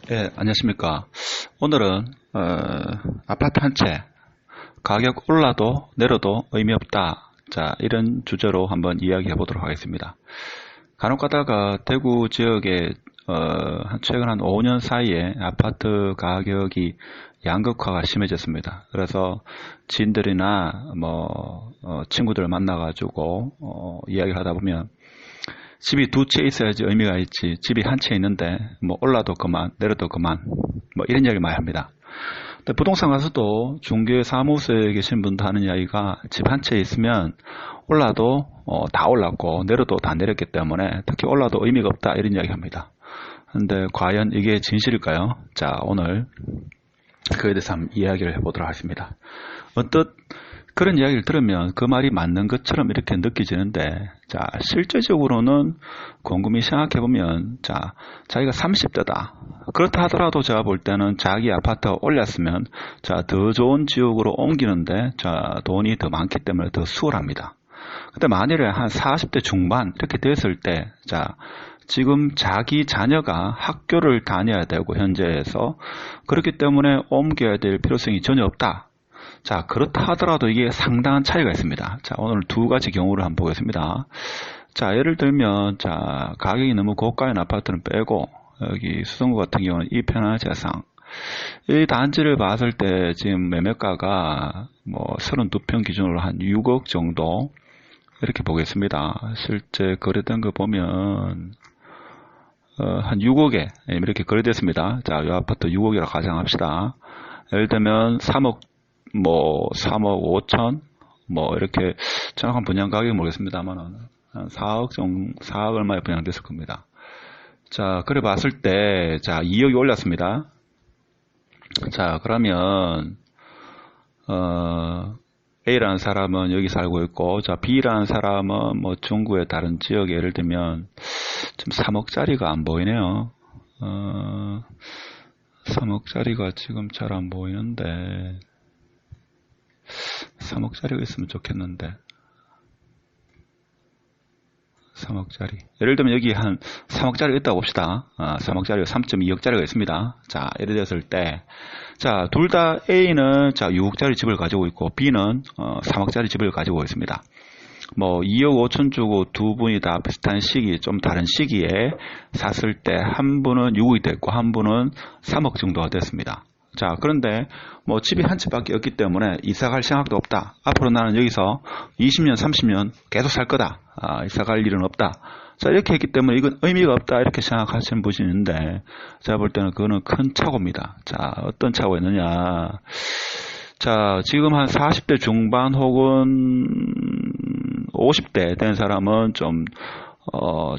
네, 안녕하십니까. 오늘은 아파트 한 채 가격 올라도 내려도 의미 없다. 자, 이런 주제로 한번 이야기해 보도록 하겠습니다. 간혹 가다가 대구 지역에 최근 한 5년 사이에 아파트 가격이 양극화가 심해졌습니다. 그래서 지인들이나 친구들 만나가지고 이야기를 하다 보면 집이 두 채 있어야지 의미가 있지. 집이 한 채 있는데 올라도 그만 내려도 그만 이런 이야기를 많이 합니다. 근데 부동산 가서도 중개 사무소에 계신 분도 하는 이야기가 집 한 채 있으면 올라도 다 올랐고 내려도 다 내렸기 때문에 특히 올라도 의미가 없다 이런 이야기 합니다. 근데 과연 이게 진실일까요? 자, 오늘 그에 대해서 한번 이야기를 해보도록 하겠습니다. 언뜻 그런 이야기를 들으면 그 말이 맞는 것처럼 이렇게 느껴지는데, 자, 실제적으로는 곰곰이 생각해보면, 자, 자기가 30대다. 그렇다 하더라도 제가 볼 때는 자기 아파트가 올랐으면, 자, 더 좋은 지역으로 옮기는데, 자, 돈이 더 많기 때문에 더 수월합니다. 근데 만일에 한 40대 중반 이렇게 됐을 때, 자, 지금 자기 자녀가 학교를 다녀야 되고, 현재에서, 그렇기 때문에 옮겨야 될 필요성이 전혀 없다. 자, 그렇다 하더라도 이게 상당한 차이가 있습니다. 자, 오늘 두 가지 경우를 한번 보겠습니다. 자, 예를 들면, 자, 가격이 너무 고가인 아파트는 빼고, 여기 수성구 같은 경우는 이편화재상. 이 단지를 봤을 때 지금 매매가가 32평 기준으로 한 6억 정도, 이렇게 보겠습니다. 실제 거래된 거 보면, 한 6억에 이렇게 거래됐습니다. 자, 이 아파트 6억이라고 가정합시다. 예를 들면 3억 3억 5천, 이렇게, 정확한 분양 가격이 모르겠습니다만, 한 4억 얼마에 분양됐을 겁니다. 자, 그래 봤을 때, 자, 2억이 올랐습니다. 자, 그러면, A라는 사람은 여기 살고 있고, 자, B라는 사람은 중구의 다른 지역에 예를 들면, 좀 3억짜리가 안 보이네요. 3억짜리가 지금 잘 안 보이는데, 3억짜리가 있으면 좋겠는데 3억짜리 예를 들면 여기 한 3억짜리가 있다고 봅시다. 3억짜리가 3.2억짜리가 있습니다. 자, 예를 들었을 때 자, 둘 다 A는 자 6억짜리 집을 가지고 있고 B는 3억짜리 집을 가지고 있습니다. 2억 5천 주고 두 분이 다 비슷한 시기, 좀 다른 시기에 샀을 때 한 분은 6억이 됐고 한 분은 3억 정도가 됐습니다. 자, 그런데 집이 한 채밖에 없기 때문에 이사 갈 생각도 없다. 앞으로 나는 여기서 20년, 30년 계속 살 거다. 이사 갈 일은 없다. 자, 이렇게 했기 때문에 이건 의미가 없다. 이렇게 생각하시는 분이 있는데, 제가 볼 때는 그거는 큰 착오입니다. 자, 어떤 착오가 있느냐. 자, 지금 한 40대 중반 혹은 50대 된 사람은 좀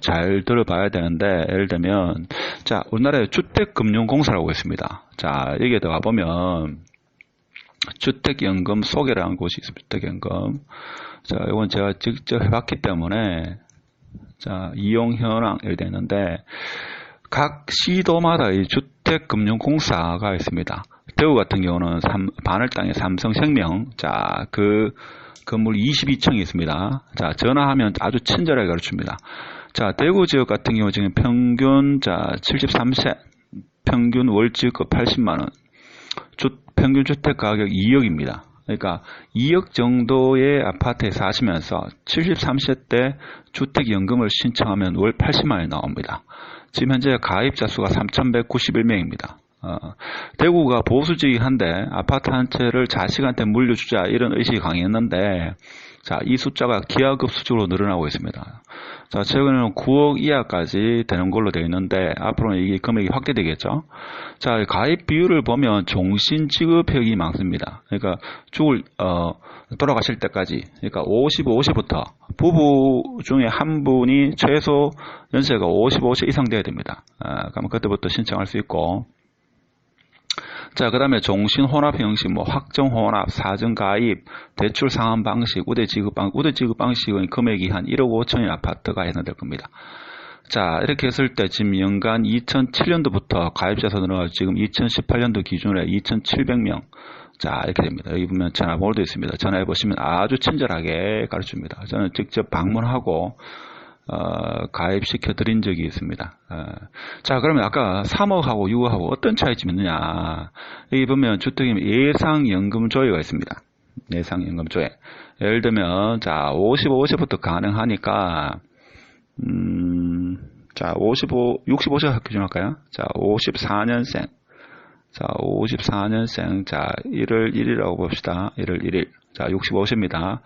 잘 들어봐야 되는데, 예를 들면, 자, 우리나라에 주택금융공사라고 있습니다. 자, 여기에 들어가 보면, 주택연금 소개라는 곳이 있습니다. 주택연금. 자, 이건 제가 직접 해봤기 때문에, 자, 이용 현황, 이렇게 되는데, 각 시도마다 이 주택금융공사가 있습니다. 대구 같은 경우는 바늘 땅에 삼성생명, 자, 그 건물 22층이 있습니다. 자, 전화하면 아주 친절하게 가르칩니다. 자, 대구 지역 같은 경우 지금 평균, 자, 73세, 평균 월지급 80만원, 평균 주택 가격 2억입니다. 그러니까 2억 정도의 아파트에 사시면서 73세 때 주택연금을 신청하면 월 80만원이 나옵니다. 지금 현재 가입자 수가 3,191명입니다. 대구가 보수지이긴 한데 아파트 한 채를 자식한테 물려주자 이런 의식이 강했는데, 자, 이 숫자가 기하급 수적으로 늘어나고 있습니다. 자, 최근에는 9억 이하까지 되는 걸로 되어 있는데 앞으로는 이게 금액이 확대되겠죠. 자, 가입 비율을 보면 종신 지급형이 많습니다. 그러니까 돌아가실 때까지, 그러니까 50부터 부부 중에 한 분이 최소 연세가 55세 이상 돼야 됩니다. 그러면 그때부터 신청할 수 있고, 자, 그 다음에 종신 혼합 형식, 확정 혼합, 사전 가입, 대출 상환 방식, 우대 지급 방식은 금액이 한 1억 5천의 아파트가 해당될 겁니다. 자, 이렇게 했을 때 지금 연간 2007년도부터 가입자 수 늘어나서 지금 2018년도 기준으로 2,700명. 자, 이렇게 됩니다. 여기 보면 전화번호도 있습니다. 전화해 보시면 아주 친절하게 가르칩니다. 저는 직접 방문하고 가입시켜 드린 적이 있습니다. 자, 그러면 아까 3억하고 6억하고 어떤 차이점이 있느냐. 여기 보면 주택임의 예상연금 조회가 있습니다. 예상연금 조회. 예를 들면, 자, 55세부터 가능하니까, 자, 65세 기준할까요? 자, 54년생. 자, 54년생. 자, 1월 1일이라고 봅시다. 1월 1일. 자, 65세입니다.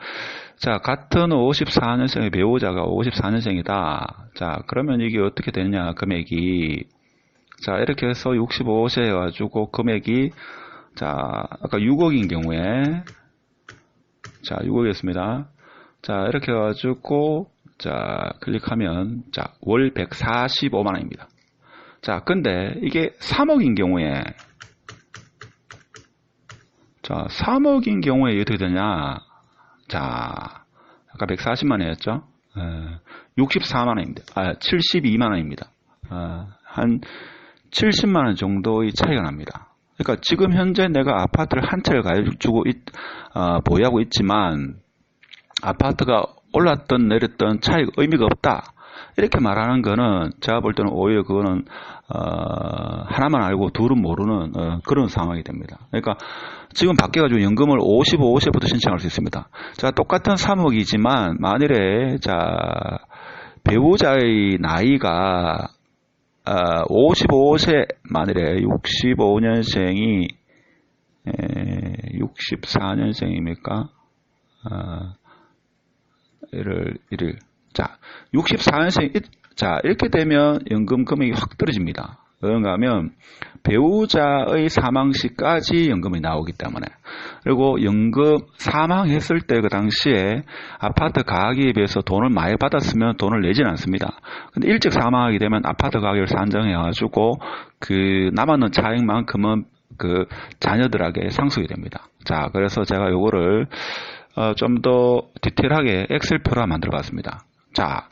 자, 같은 54년생의 배우자가 54년생이다. 자, 그러면 이게 어떻게 되느냐, 금액이. 자, 이렇게 해서 65세 해가지고 금액이, 자, 아까 6억인 경우에, 자, 6억이었습니다. 자, 이렇게 해가지고, 자, 클릭하면, 자, 월 145만원입니다. 자, 근데 이게 3억인 경우에, 자, 3억인 경우에 어떻게 되냐. 자, 아까 140만원이었죠? 64만원입니다. 72만원입니다. 한 70만원 정도의 차이가 납니다. 그러니까 지금 현재 내가 아파트를 한 채를 가지고 보유하고 있지만, 아파트가 올랐던 내렸던 차이가 의미가 없다. 이렇게 말하는 거는 제가 볼 때는 오히려 그거는 하나만 알고 둘은 모르는 그런 상황이 됩니다. 그러니까 지금 바뀌어가지고 연금을 55세부터 신청할 수 있습니다. 자, 똑같은 3억이지만 만일에 자 배우자의 나이가 55세 만일에 65년생이 64년생입니까? 1일. 자, 64년생, 자, 이렇게 되면 연금 금액이 확 떨어집니다. 그런가 하면, 배우자의 사망 시까지 연금이 나오기 때문에. 그리고 연금 사망했을 때 그 당시에 아파트 가격에 비해서 돈을 많이 받았으면 돈을 내지는 않습니다. 근데 일찍 사망하게 되면 아파트 가격을 산정해가지고 그 남았는 차익만큼은 그 자녀들에게 상속이 됩니다. 자, 그래서 제가 요거를 좀 더 디테일하게 엑셀표로 만들어 봤습니다. 자,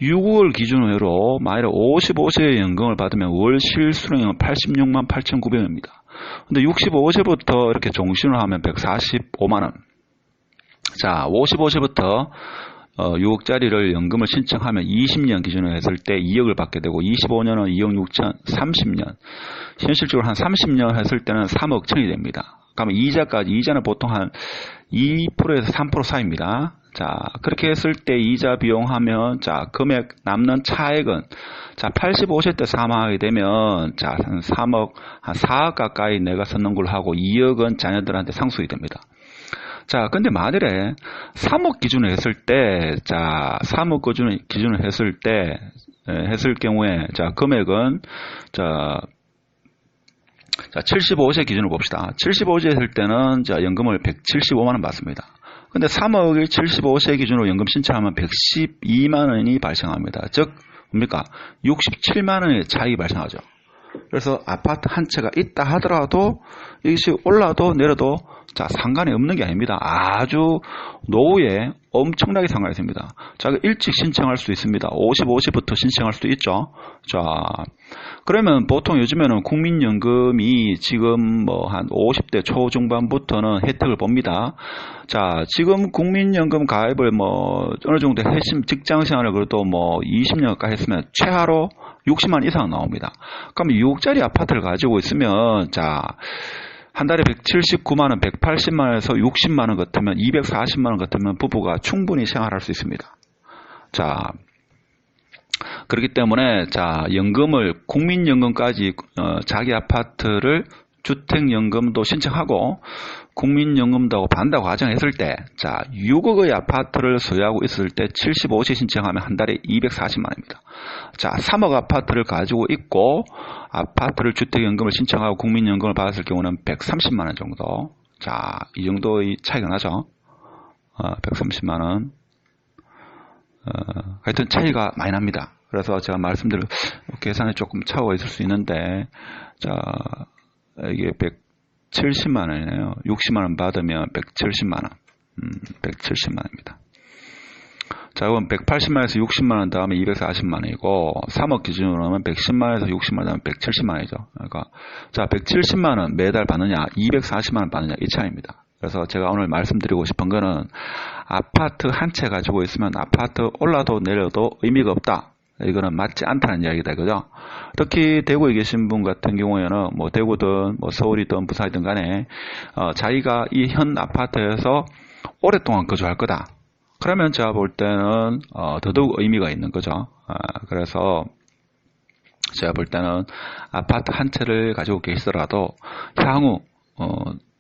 6월 기준으로 만일에 55세의 연금을 받으면 월 실수령은 86만 8,900원입니다. 근데 65세부터 이렇게 종신을 하면 145만원. 자, 55세부터 6억짜리를 연금을 신청하면 20년 기준으로 했을 때 2억을 받게 되고 25년은 2억 6천, 30년. 현실적으로 한 30년 했을 때는 3억 천이 됩니다. 그러면 이자는 보통 한 2%에서 3% 사이입니다. 자, 그렇게 했을 때 이자 비용하면, 자, 금액 남는 차액은, 자, 85세 때 사망하게 되면, 자, 한 3억, 한 4억 가까이 내가 썼는 걸로 하고 2억은 자녀들한테 상속이 됩니다. 자, 근데 만일에 3억 기준으로 했을 때, 자, 3억 기준으로 했을 때, 했을 경우에, 자, 금액은, 자, 75세 기준으로 봅시다. 75세 했을 때는, 자, 연금을 175만원 받습니다. 근데 3억을 75세 기준으로 연금 신청하면 112만원이 발생합니다. 즉, 뭡니까? 67만원의 차익이 발생하죠. 그래서 아파트 한 채가 있다 하더라도 이것이 올라도 내려도 자, 상관이 없는 게 아닙니다. 아주 노후에 엄청나게 상관이 있습니다. 자, 일찍 신청할 수도 있습니다. 55세부터 신청할 수도 있죠. 자, 그러면 보통 요즘에는 국민연금이 지금 뭐 한 50대 초중반부터는 혜택을 봅니다. 자, 지금 국민연금 가입을 뭐 어느 정도 했으면 직장 생활을 그래도 뭐 20년 가까이 했으면 최하로 60만 이상 나옵니다. 그럼 6억짜리 아파트를 가지고 있으면 자, 한 달에 179만원, 180만원에서 60만원 같으면 240만원 같으면 부부가 충분히 생활할 수 있습니다. 자, 그렇기 때문에 자, 연금을 국민연금까지 자기 아파트를 주택연금도 신청하고 국민연금도 받는다고 가정했을 때 자, 6억의 아파트를 소유하고 있을 때 75세 신청하면 한 달에 240만원입니다. 자, 3억 아파트를 가지고 있고 아파트를 주택연금을 신청하고 국민연금을 받았을 경우는 130만원 정도. 자, 이 정도의 차이가 나죠. 130만원. 하여튼 차이가 많이 납니다. 그래서 제가 말씀드린 계산에 조금 차이가 있을 수 있는데, 자, 이게 170만원이네요. 60만원 받으면 170만원. 170만원입니다. 자, 그럼 180만원에서 60만원 다음에 240만원이고, 3억 기준으로 하면 110만원에서 60만원 다음에 170만원이죠. 그러니까, 자, 170만원 매달 받느냐, 240만원 받느냐, 이 차이입니다. 그래서 제가 오늘 말씀드리고 싶은 거는 아파트 한 채 가지고 있으면 아파트 올라도 내려도 의미가 없다. 이거는 맞지 않다는 이야기다. 그죠? 특히 대구에 계신 분 같은 경우에는 뭐 대구든 뭐 서울이든 부산이든 간에 자기가 이 현 아파트에서 오랫동안 거주할 거다. 그러면 제가 볼 때는 더더욱 의미가 있는 거죠. 그래서 제가 볼 때는 아파트 한 채를 가지고 계시더라도 향후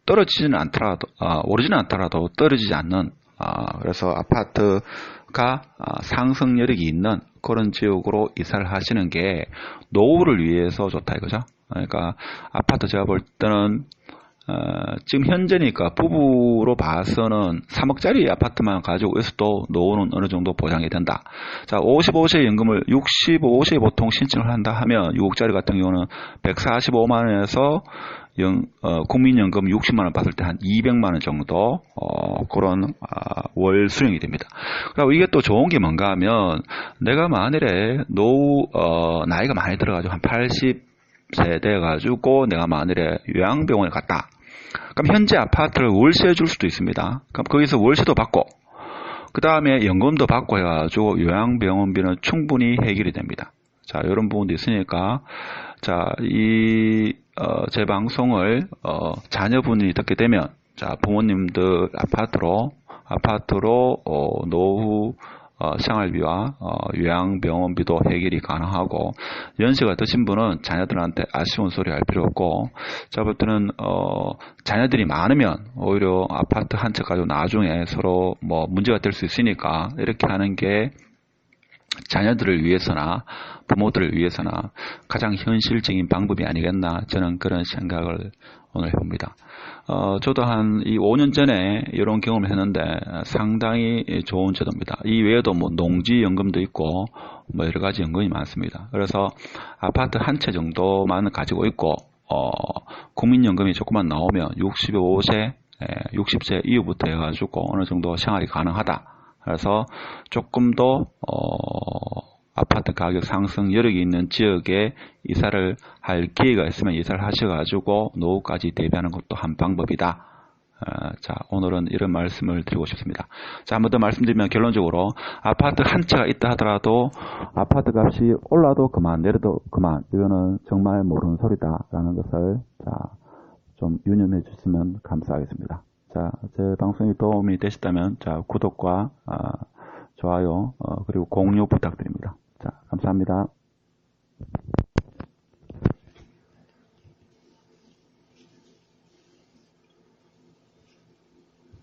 떨어지지는 않더라도 오르지는 않더라도 떨어지지 않는 그래서 아파트가 상승 여력이 있는 그런 지역으로 이사를 하시는 게 노후를 위해서 좋다 이거죠. 그러니까 아파트 제가 볼 때는 지금 현재니까 부부로 봐서는 3억짜리 아파트만 가지고 있어도 노후는 어느 정도 보장이 된다. 자, 55세 연금을 65세에 보통 신청을 한다 하면 6억짜리 같은 경우는 145만원에서 국민연금 60만원 받을 때 한 200만원 정도 그런 월 수령이 됩니다. 그리고 이게 또 좋은 게 뭔가 하면 내가 만일에 노후 나이가 많이 들어가지고 한 80세 돼가지고 내가 만일에 요양병원에 갔다. 그럼 현재 아파트를 월세해 줄 수도 있습니다. 그럼 거기서 월세도 받고 그 다음에 연금도 받고 해가지고 요양병원비는 충분히 해결이 됩니다. 자, 이런 부분도 있으니까 자, 제 방송을 자녀분이 듣게 되면 자, 부모님들 아파트로 노후 생활비와 요양병원비도 해결이 가능하고 연세가 드신 분은 자녀들한테 아쉬운 소리 할 필요 없고 제가 볼 때는 자녀들이 많으면 오히려 아파트 한 채 가지고 나중에 서로 뭐 문제가 될 수 있으니까 이렇게 하는 게 자녀들을 위해서나 부모들을 위해서나 가장 현실적인 방법이 아니겠나 저는 그런 생각을 오늘 해봅니다. 저도 한 5년 전에 이런 경험을 했는데 상당히 좋은 제도입니다. 이 외에도 뭐 농지연금도 있고 뭐 여러 가지 연금이 많습니다. 그래서 아파트 한 채 정도만 가지고 있고 국민연금이 조금만 나오면 60세 이후부터 해가지고 어느 정도 생활이 가능하다. 그래서 조금 더 아파트 가격 상승 여력이 있는 지역에 이사를 할 기회가 있으면 이사를 하셔가지고 노후까지 대비하는 것도 한 방법이다. 자, 오늘은 이런 말씀을 드리고 싶습니다. 자, 한 번 더 말씀드리면 결론적으로 아파트 한 채가 있다 하더라도 아파트 값이 올라도 그만 내려도 그만 이거는 정말 모르는 소리다라는 것을 자, 좀 유념해 주시면 감사하겠습니다. 자, 제 방송이 도움이 되셨다면 자, 구독과 좋아요 그리고 공유 부탁드립니다. 자, 감사합니다.